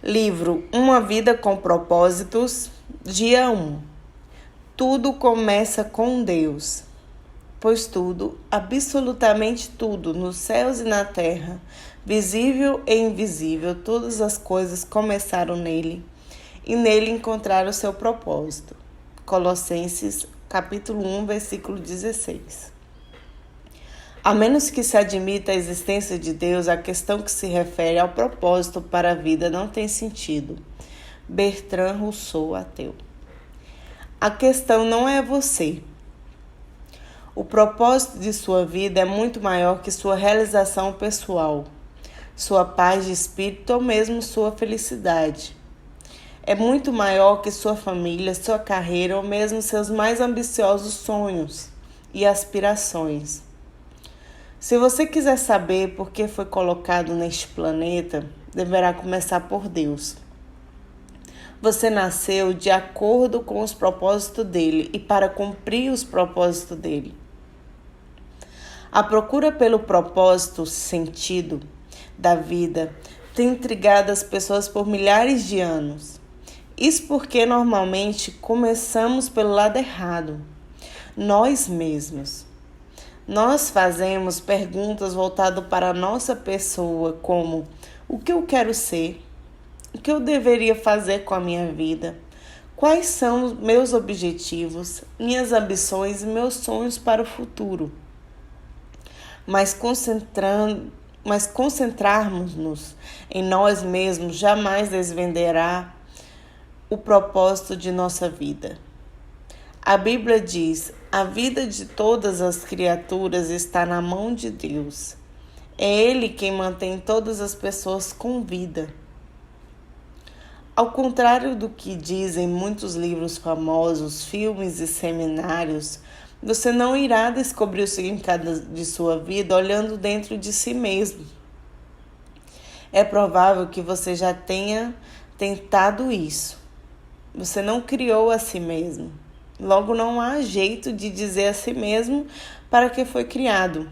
Livro Uma Vida com Propósitos, dia 1. Tudo começa com Deus, pois tudo, absolutamente tudo, nos céus e na terra, visível e invisível, todas as coisas começaram nele, e nele encontraram o seu propósito. Colossenses, capítulo 1, versículo 16. A menos que se admita a existência de Deus, a questão que se refere ao propósito para a vida não tem sentido. Bertrand Russell, ateu. A questão não é você. O propósito de sua vida é muito maior que sua realização pessoal, sua paz de espírito ou mesmo sua felicidade. É muito maior que sua família, sua carreira ou mesmo seus mais ambiciosos sonhos e aspirações. Se você quiser saber por que foi colocado neste planeta, deverá começar por Deus. Você nasceu de acordo com os propósitos dele e para cumprir os propósitos dele. A procura pelo propósito, sentido da vida, tem intrigado as pessoas por milhares de anos. Isso porque normalmente começamos pelo lado errado, nós mesmos. Nós fazemos perguntas voltadas para a nossa pessoa, como: o que eu quero ser? O que eu deveria fazer com a minha vida? Quais são os meus objetivos, minhas ambições e meus sonhos para o futuro? Mas concentrarmos-nos em nós mesmos jamais desvendará o propósito de nossa vida. A Bíblia diz: a vida de todas as criaturas está na mão de Deus. É Ele quem mantém todas as pessoas com vida. Ao contrário do que dizem muitos livros famosos, filmes e seminários, você não irá descobrir o significado de sua vida olhando dentro de si mesmo. É provável que você já tenha tentado isso. Você não criou a si mesmo. Logo, não há jeito de dizer a si mesmo para que foi criado.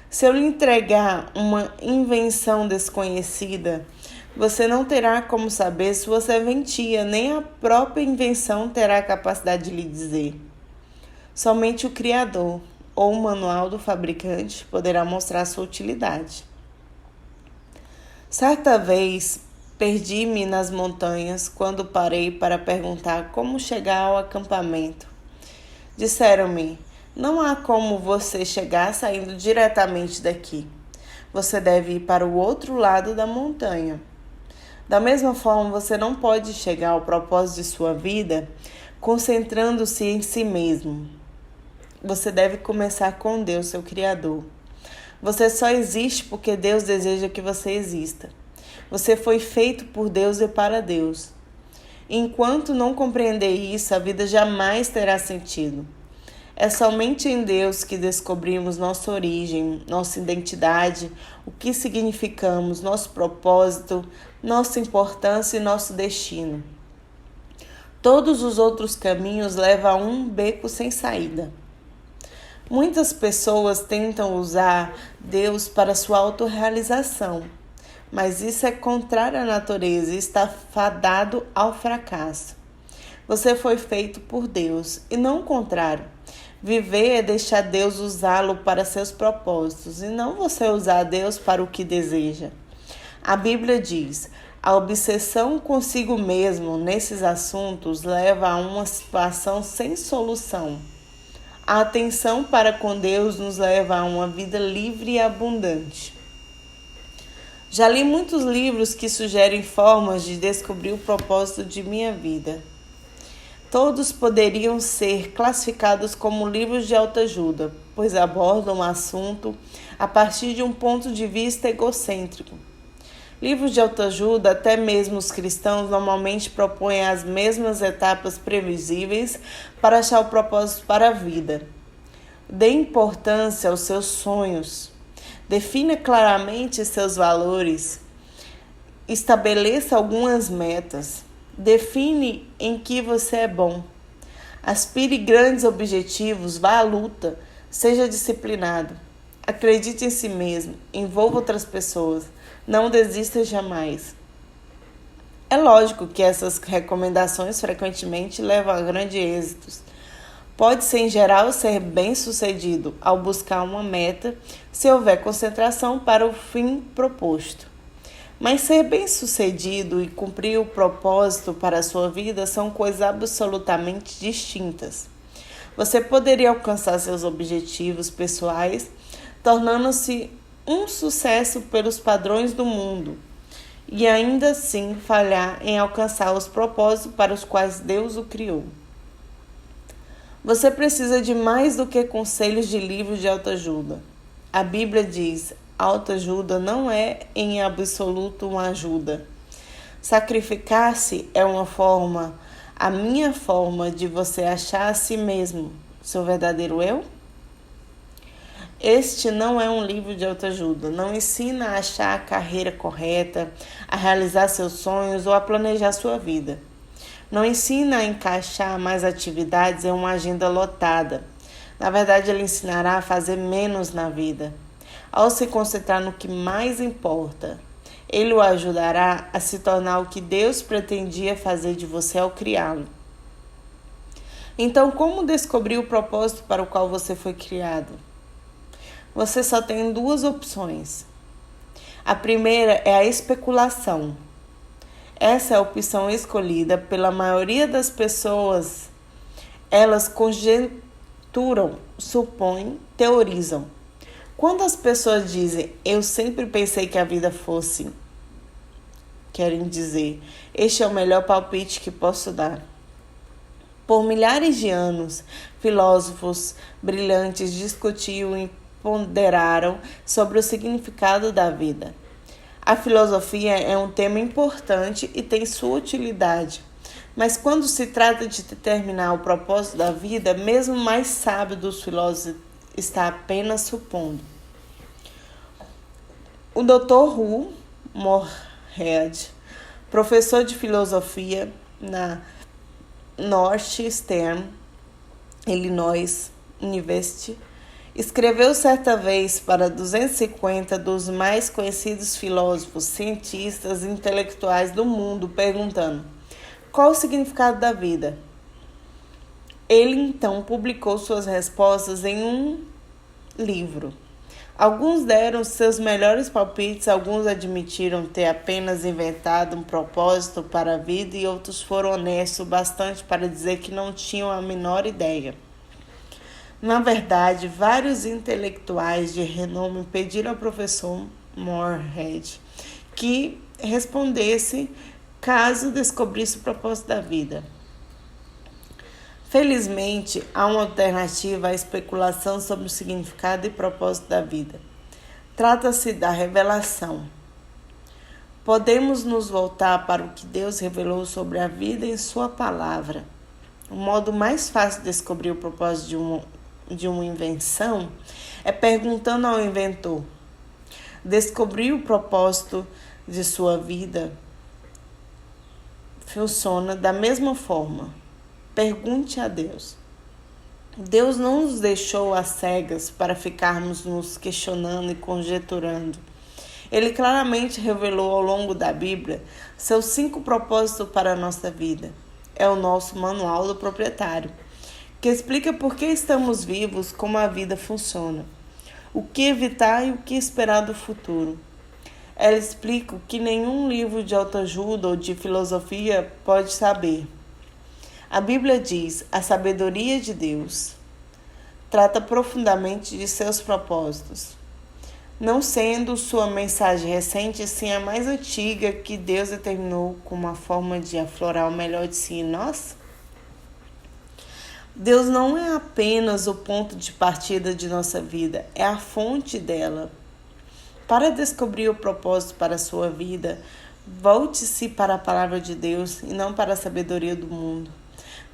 Se eu lhe entregar uma invenção desconhecida, você não terá como saber se você é ventia, nem a própria invenção terá a capacidade de lhe dizer. Somente o Criador ou o manual do fabricante poderá mostrar sua utilidade. Certa vez, perdi-me nas montanhas quando parei para perguntar como chegar ao acampamento. Disseram-me: não há como você chegar saindo diretamente daqui. Você deve ir para o outro lado da montanha. Da mesma forma, você não pode chegar ao propósito de sua vida concentrando-se em si mesmo. Você deve começar com Deus, seu Criador. Você só existe porque Deus deseja que você exista. Você foi feito por Deus e para Deus. Enquanto não compreender isso, a vida jamais terá sentido. É somente em Deus que descobrimos nossa origem, nossa identidade, o que significamos, nosso propósito, nossa importância e nosso destino. Todos os outros caminhos levam a um beco sem saída. Muitas pessoas tentam usar Deus para sua autorrealização, mas isso é contrário à natureza e está fadado ao fracasso. Você foi feito por Deus e não o contrário. Viver é deixar Deus usá-lo para seus propósitos e não você usar Deus para o que deseja. A Bíblia diz: a obsessão consigo mesmo nesses assuntos leva a uma situação sem solução. A atenção para com Deus nos leva a uma vida livre e abundante. Já li muitos livros que sugerem formas de descobrir o propósito de minha vida. Todos poderiam ser classificados como livros de autoajuda, pois abordam o assunto a partir de um ponto de vista egocêntrico. Livros de autoajuda, até mesmo os cristãos, normalmente propõem as mesmas etapas previsíveis para achar o propósito para a vida. Dê importância aos seus sonhos. Defina claramente seus valores. Estabeleça algumas metas. Define em que você é bom. Aspire grandes objetivos, vá à luta, seja disciplinado. Acredite em si mesmo, envolva outras pessoas. Não desista jamais. É lógico que essas recomendações frequentemente levam a grandes êxitos. Pode-se, em geral, ser bem-sucedido ao buscar uma meta se houver concentração para o fim proposto. Mas ser bem-sucedido e cumprir o propósito para a sua vida são coisas absolutamente distintas. Você poderia alcançar seus objetivos pessoais, tornando-se um sucesso pelos padrões do mundo, e ainda assim falhar em alcançar os propósitos para os quais Deus o criou. Você precisa de mais do que conselhos de livros de autoajuda. A Bíblia diz: autoajuda não é em absoluto uma ajuda. Sacrificar-se é a minha forma de você achar a si mesmo, seu verdadeiro eu? Este não é um livro de autoajuda, não ensina a achar a carreira correta, a realizar seus sonhos ou a planejar sua vida. Não ensina a encaixar mais atividades em uma agenda lotada. Na verdade, ele ensinará a fazer menos na vida. Ao se concentrar no que mais importa, ele o ajudará a se tornar o que Deus pretendia fazer de você ao criá-lo. Então, como descobrir o propósito para o qual você foi criado? Você só tem duas opções. A primeira é a especulação. Essa é a opção escolhida pela maioria das pessoas. Elas conjecturam, supõem, teorizam. Quando as pessoas dizem, eu sempre pensei que a vida fosse, querem dizer, este é o melhor palpite que posso dar. Por milhares de anos, filósofos brilhantes discutiam e ponderaram sobre o significado da vida. A filosofia é um tema importante e tem sua utilidade, mas quando se trata de determinar o propósito da vida, mesmo o mais sábio dos filósofos está apenas supondo. O Dr. Hugh Moorhead, professor de filosofia na Northeastern Illinois University, escreveu certa vez para 250 dos mais conhecidos filósofos, cientistas e intelectuais do mundo, perguntando: qual o significado da vida? Ele então publicou suas respostas em um livro. Alguns deram seus melhores palpites, alguns admitiram ter apenas inventado um propósito para a vida e outros foram honestos bastante para dizer que não tinham a menor ideia. Na verdade, vários intelectuais de renome pediram ao professor Moorhead que respondesse caso descobrisse o propósito da vida. Felizmente, há uma alternativa à especulação sobre o significado e propósito da vida. Trata-se da revelação. Podemos nos voltar para o que Deus revelou sobre a vida em sua palavra. O modo mais fácil de descobrir o propósito de uma invenção é perguntando ao inventor. Descobrir o propósito de sua vida funciona da mesma forma. Pergunte a Deus. Deus não nos deixou às cegas para ficarmos nos questionando e conjecturando. Ele claramente revelou ao longo da Bíblia seus 5 propósitos para a nossa vida. É o nosso manual do proprietário, que explica por que estamos vivos, como a vida funciona, o que evitar e o que esperar do futuro. Ela explica o que nenhum livro de autoajuda ou de filosofia pode saber. A Bíblia diz: a sabedoria de Deus trata profundamente de seus propósitos, não sendo sua mensagem recente, sim a mais antiga que Deus determinou como uma forma de aflorar o melhor de si em nós. Deus não é apenas o ponto de partida de nossa vida, é a fonte dela. Para descobrir o propósito para a sua vida, volte-se para a palavra de Deus e não para a sabedoria do mundo.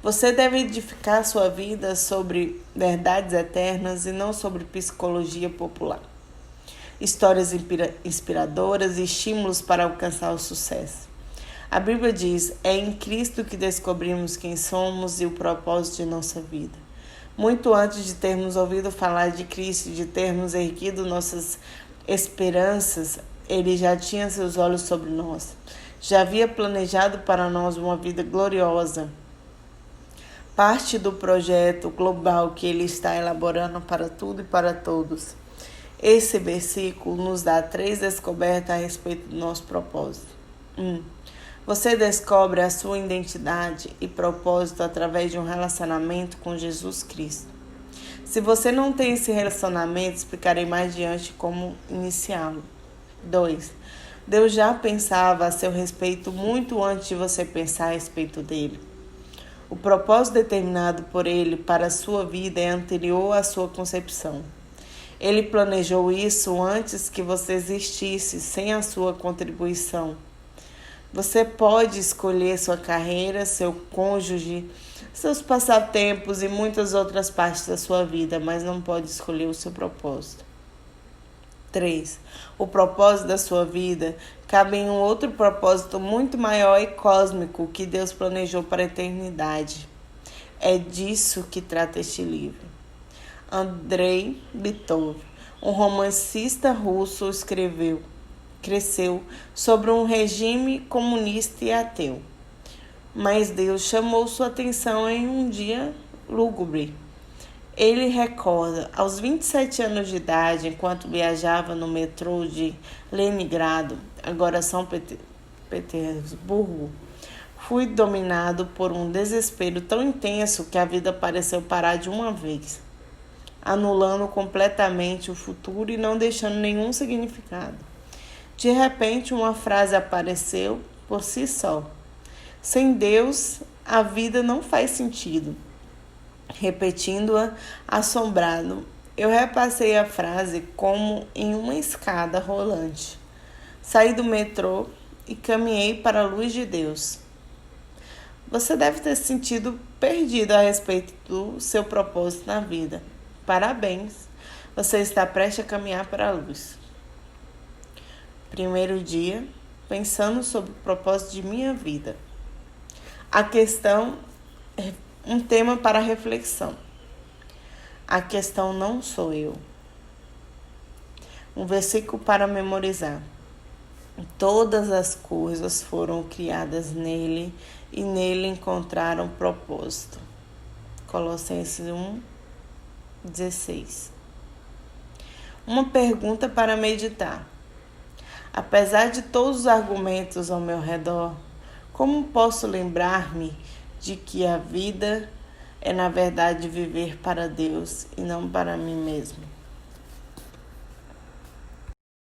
Você deve edificar sua vida sobre verdades eternas e não sobre psicologia popular, histórias inspiradoras e estímulos para alcançar o sucesso. A Bíblia diz: é em Cristo que descobrimos quem somos e o propósito de nossa vida. Muito antes de termos ouvido falar de Cristo e de termos erguido nossas esperanças Ele já tinha seus olhos sobre nós. Já havia planejado para nós uma vida gloriosa. Parte do projeto global que Ele está elaborando para tudo e para todos. Esse versículo nos dá 3 descobertas a respeito do nosso propósito. 1. Você descobre a sua identidade e propósito através de um relacionamento com Jesus Cristo. Se você não tem esse relacionamento, explicarei mais adiante como iniciá-lo. 2. Deus já pensava a seu respeito muito antes de você pensar a respeito dele. O propósito determinado por Ele para a sua vida é anterior à sua concepção. Ele planejou isso antes que você existisse, sem a sua contribuição. Você pode escolher sua carreira, seu cônjuge, seus passatempos e muitas outras partes da sua vida, mas não pode escolher o seu propósito. 3. O propósito da sua vida cabe em um outro propósito muito maior e cósmico que Deus planejou para a eternidade. É disso que trata este livro. Andrei Bitov, um romancista russo, cresceu sobre um regime comunista e ateu. Mas Deus chamou sua atenção em um dia lúgubre. Ele recorda, aos 27 anos de idade, enquanto viajava no metrô de Leningrado, agora São Petersburgo, fui dominado por um desespero tão intenso que a vida pareceu parar de uma vez, anulando completamente o futuro e não deixando nenhum significado. De repente, uma frase apareceu por si só. Sem Deus, a vida não faz sentido. Repetindo-a, assombrado, eu repassei a frase como em uma escada rolante. Saí do metrô e caminhei para a luz de Deus. Você deve ter se sentido perdido a respeito do seu propósito na vida. Parabéns, você está prestes a caminhar para a luz. Primeiro dia, pensando sobre o propósito de minha vida. A questão é um tema para reflexão. A questão não sou eu. Um versículo para memorizar. Todas as coisas foram criadas nele e nele encontraram propósito. Colossenses 1:16. Uma pergunta para meditar. Apesar de todos os argumentos ao meu redor, como posso lembrar-me de que a vida é, na verdade, viver para Deus e não para mim mesmo?